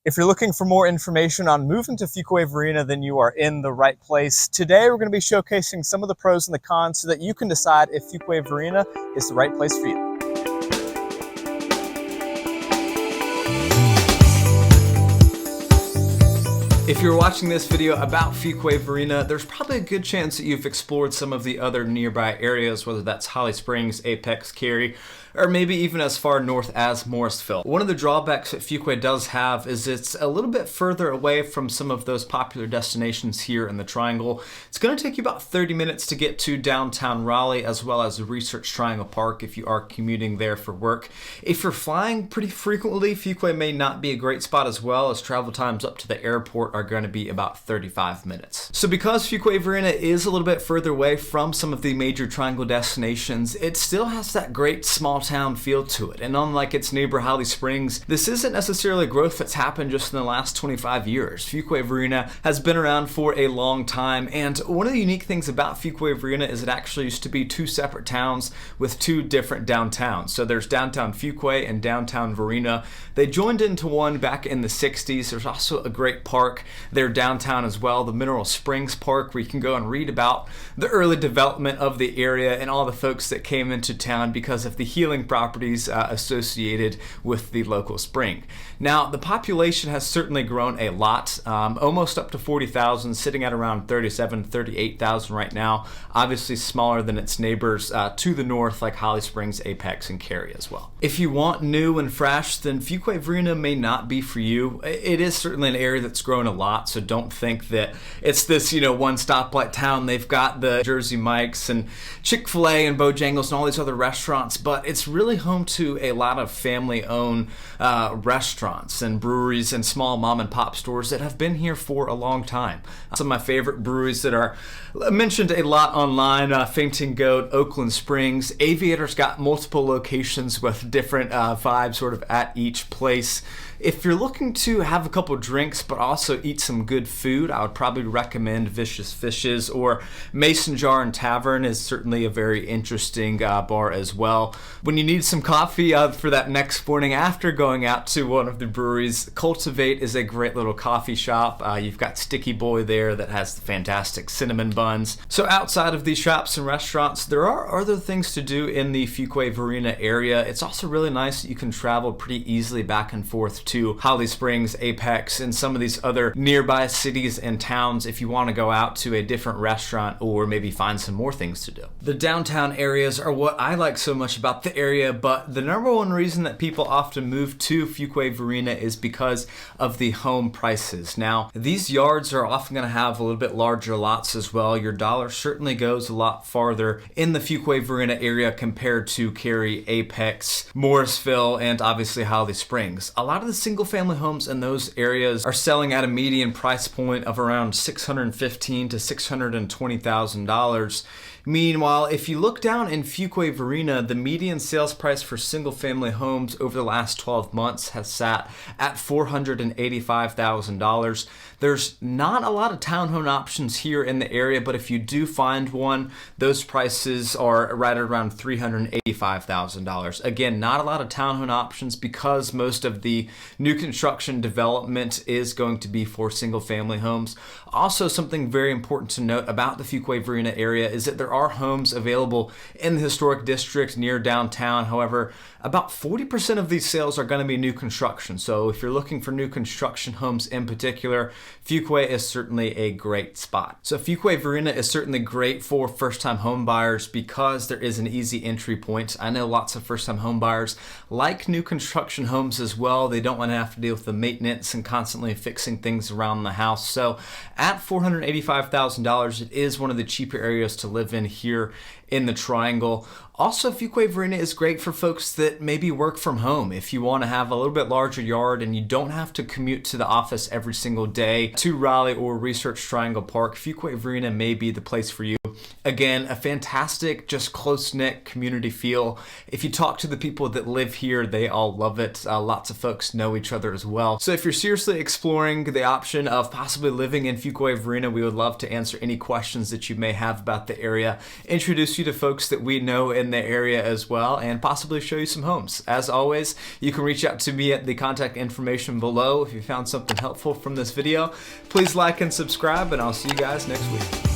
If you're looking for more information on moving to Fuquay-Varina, then you are in the right place. Today, we're going to be showcasing some of the pros and the cons so that you can decide if Fuquay-Varina is the right place for you. If you're watching this video about Fuquay-Varina, there's probably a good chance that you've explored some of the other nearby areas, whether that's Holly Springs, Apex, Cary, or maybe even as far north as Morrisville. One of the drawbacks that Fuquay does have is it's a little bit further away from some of those popular destinations here in the Triangle. It's going to take you about 30 minutes to get to downtown Raleigh, as well as Research Triangle Park if you are commuting there for work. If you're flying pretty frequently, Fuquay may not be a great spot as well, as travel times up to the airport are going to be about 35 minutes. So because Fuquay-Varina is a little bit further away from some of the major Triangle destinations, it still has that great small town feel to it. And unlike its neighbor Holly Springs, this isn't necessarily growth that's happened just in the last 25 years. Fuquay-Varina has been around for a long time, and one of the unique things about Fuquay-Varina is it actually used to be two separate towns with two different downtowns. So there's downtown Fuquay and downtown Varina. They joined into one back in the 60s. There's also a great park there downtown as well, the Mineral Springs Park, where you can go and read about the early development of the area and all the folks that came into town because of the healing properties associated with the local spring. Now, the population has certainly grown a lot, almost up to 40,000, sitting at around 37, 38,000 right now. Obviously smaller than its neighbors to the north, like Holly Springs, Apex, and Cary as well. If you want new and fresh, then Fuquay-Varina may not be for you. It is certainly an area that's grown a lot, so don't think that it's this, one stoplight town. They've got the Jersey Mike's and Chick-fil-A and Bojangles and all these other restaurants, but it's really home to a lot of family-owned restaurants and breweries and small mom-and-pop stores that have been here for a long time. Some of my favorite breweries that are mentioned a lot online, Fainting Goat, Oakland Springs. Aviator's got multiple locations with different vibes sort of at each place. If you're looking to have a couple drinks but also eat some good food, I would probably recommend Vicious Fishes, or Mason Jar and Tavern is certainly a very interesting bar as well. When you need some coffee for that next morning after going out to one of the breweries, Cultivate is a great little coffee shop. You've got Sticky Boy there that has the fantastic cinnamon buns. So outside of these shops and restaurants, there are other things to do in the Fuquay-Varina area. It's also really nice that you can travel pretty easily back and forth to Holly Springs, Apex, and some of these other nearby cities and towns if you want to go out to a different restaurant or maybe find some more things to do. The downtown areas are what I like so much about the area, but the number one reason that people often move to Fuquay-Varina is because of the home prices. Now, these yards are often going to have a little bit larger lots as well. Your dollar certainly goes a lot farther in the Fuquay-Varina area compared to Cary, Apex, Morrisville, and obviously Holly Springs. A lot of the single-family homes in those areas are selling at a median price point of around $615,000 to $620,000. Meanwhile, if you look down in Fuquay-Varina, the median sales price for single-family homes over the last 12 months has sat at $485,000. There's not a lot of townhome options here in the area, but if you do find one, those prices are right around $385,000. Again, not a lot of townhome options because most of the new construction development is going to be for single-family homes. Also, something very important to note about the Fuquay-Varina area is that there are homes available in the historic district near downtown. However, about 40% of these sales are going to be new construction. So if you're looking for new construction homes in particular, Fuquay is certainly a great spot. So Fuquay-Varina is certainly great for first-time home buyers because there is an easy entry point. I know lots of first-time home buyers like new construction homes as well. They don't want to have to deal with the maintenance and constantly fixing things around the house. So at $485,000, it is one of the cheaper areas to live in here in the Triangle. Also, Fuquay-Varina is great for folks that maybe work from home. If you want to have a little bit larger yard and you don't have to commute to the office every single day to Raleigh or Research Triangle Park, Fuquay-Varina may be the place for you. Again, a fantastic, just close-knit community feel. If you talk to the people that live here, they all love it. Lots of folks know each other as well. So if you're seriously exploring the option of possibly living in Fuquay-Varina, we would love to answer any questions that you may have about the area. introduce you to folks that we know in the area as well, and possibly show you some homes. As always, you can reach out to me at the contact information below if you found something helpful from this video. Please like and subscribe, and I'll see you guys next week.